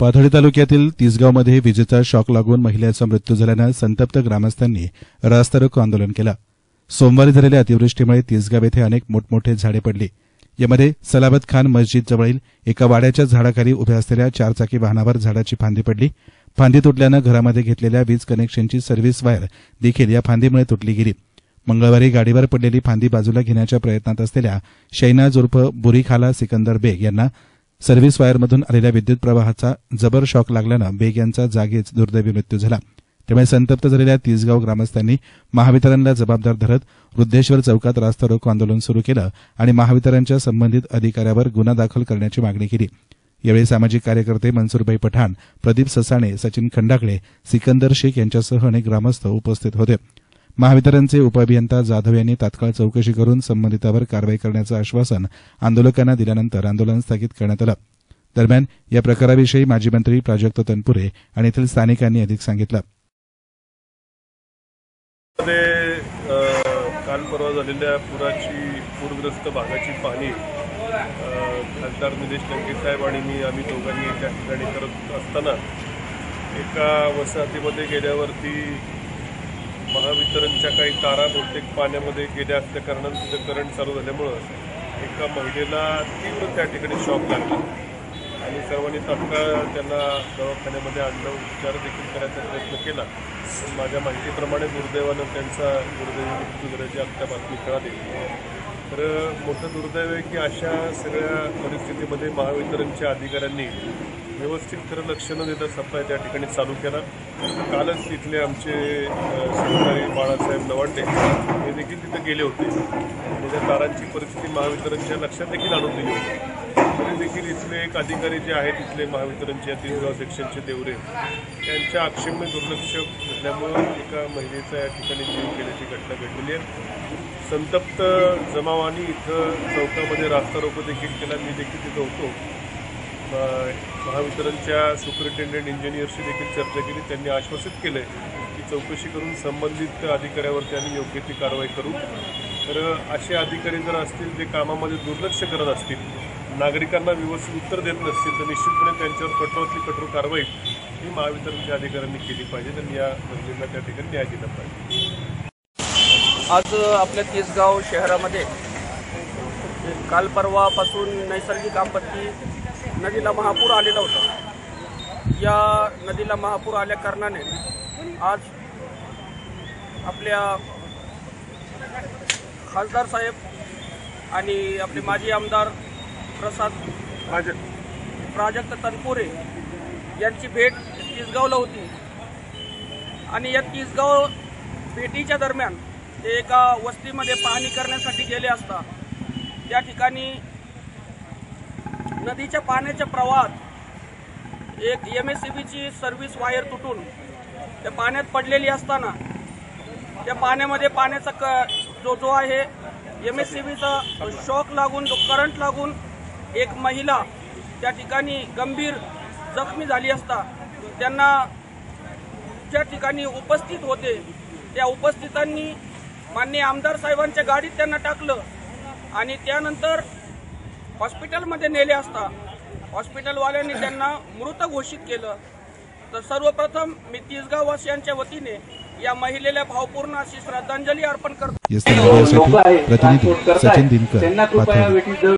पाथर्डी तालुक्यातील तिसगावमध्ये विजेचा शॉक लागून महिलेचा मृत्यू झाल्यानं संतप्त ग्रामस्थांनी रास्ता रोको आंदोलन केलं। सोमवारी झालेल्या अतिवृष्टीमुळे तिसगाव येथे अनेक मोठमोठे झाडे पडली। यामध्ये सलाबत खान मस्जिद जवळील एका वाड्याच्या झाडाखाली उभ्या असलेल्या चारचाकी वाहनावर झाडाची फांदी पडली। फांदी तुटल्यानं घरामध्ये घेतलेल्या वीज कनेक्शनची सर्व्हिस वायर देखील या फांदीमुळे तुटली गेली। मंगळवारी गाडीवर पडलेली फांदी बाजूला घेण्याच्या प्रयत्नात असलेल्या शैनाज उर्फ बुरीखाला सिकंदर बेग यांना सर्व्हिस वायरमधून आलेल्या विद्युत प्रवाहाचा जबर शॉक लागल्यानं बेग यांचा जागीच दुर्दैवी मृत्यू झाला। त्यामुळे संतप्त झालेल्या तिसगाव ग्रामस्थांनी महावितरणला जबाबदार धरत वृद्धेश्वर चौकात रास्ता रोको आंदोलन सुरू केलं आणि महावितरणच्या संबंधित अधिकाऱ्यावर गुन्हा दाखल करण्याची मागणी केली। यावेळी सामाजिक कार्यकर्ते मनसूरभाई पठाण, प्रदीप ससाणे, सचिन खंडागळे, सिकंदर शेख यांच्यासह अनेक ग्रामस्थ उपस्थित होते। महावितरणचे उपअभियंता जाधव यांनी तात्काळ चौकशी करून संबंधितावर कारवाई करण्याचं आश्वासन आंदोलकांना दिल्यानंतर आंदोलन स्थगित करण्यात आलं। दरम्यान या प्रकाराविषयी माजी मंत्री प्राजक्त तनपुरे आणि येथील स्थानिकांनी अधिक सांगितलं। काल परवा झालेल्या पूरग्रस्त भागाची पाहणी खासदार निलेश लंके साहेब आणि आम्ही दोघांनी एका ठिकाणी करत असताना एका वसाहतीमध्ये गेल्यावरती महावितरणच्या काही तारा बहुतेक पाण्यामध्ये गेल्या असल्या कारणाने तिथे करंट चालू झाल्यामुळं एका महिलेला तीव्र त्या ठिकाणी शॉक लागला आणि सर्वांनी तात्काळ त्यांना दवाखान्यामध्ये आणलं, उपचार देखील करायचा प्रयत्न केला। पण माझ्या माहितीप्रमाणे दुर्दैवानं त्यांचा दुर्दैवी मृत्यू झाल्याची आत्ता बातमी कळाली। तर मोठं दुर्दैव आहे की अशा सगळ्या परिस्थितीमध्ये महावितरणच्या अधिकाऱ्यांनी व्यवस्थित खरं लक्ष न देता सप्लाय त्या ठिकाणी चालू केला। कालच तिथले आमचे सहकारी बाळासाहेब नवांडे हे देखील तिथे गेले होते आणि त्या तारांची परिस्थिती महावितरणच्या लक्षात देखील आणून दिली होती। तरी देखील इथले एक अधिकारी जे आहेत इथले महावितरणचे तिसगाव सेक्शनचे देवरे त्यांच्या आक्षेपने दुर्लक्ष झाल्यामुळे एका महिलेचा या ठिकाणी जीव गेल्याची घटना घडलेली आहे। संतप्त जमावानी इथं चौकामध्ये रास्ता रोको देखील केला। मी देखील तिथं होतो। महावितरणच्या सुपरिटेंडेंट इंजिनियरशी देखील चर्चा केली। त्यांनी आश्वासित केलं की चौकशी करून संबंधित अधिकाऱ्यावरती आम्ही योग्य ती कारवाई करू। तर असे अधिकारी जर असतील जे कामामध्ये दुर्लक्ष करत असतील, नागरिकांना व्यवस्थित उत्तर देत नसतील, तर निश्चितपणे त्यांच्यावर कठोरातली कठोर कारवाई ही महावितरणच्या अधिकाऱ्यांनी केली पाहिजे आणि या महिलेला त्या ठिकाणी न्याय दिला पाहिजे। आज आपल्या तिसगाव शहरामध्ये काल परवापासून नैसर्गिक आपत्ती नदीला महापूर आलेला होता। या नदीला महापूर आल्या कारणाने आज आपल्या खासदार साहेब आणि आपले माजी आमदार प्राजक्त तनपुरे यांची भेट तिसगावला होती आणि या तिसगाव भेटीच्या दरम्यान ते एका वस्तीमध्ये पाहणी करण्यासाठी गेले असता त्या ठिकाणी नदीच्या पाण्याच्या प्रवाहात एक MSCBची सर्व्हिस वायर तुटून त्या पाण्यात पडलेली असताना त्या पाण्यामध्ये पाण्याचा जो आहे MSCBचा शॉक लागून, जो करंट लागून एक महिला त्या ठिकाणी गंभीर जखमी झाली असता त्यांना ज्या ठिकाणी उपस्थित होते त्या उपस्थितांनी माननीय आमदार साहेबांच्या गाडीत त्यांना टाकलं आणि त्यानंतर हॉस्पिटलमध्ये नेले असता हॉस्पिटलवाल्यांनी त्यांना मृत घोषित केलं। तर सर्वप्रथम मी तिसगाववासियांच्या वतीने या महिलेला भावपूर्ण अशी श्रद्धांजली अर्पण करतो। प्रतिनिधी सचिन दिनकर।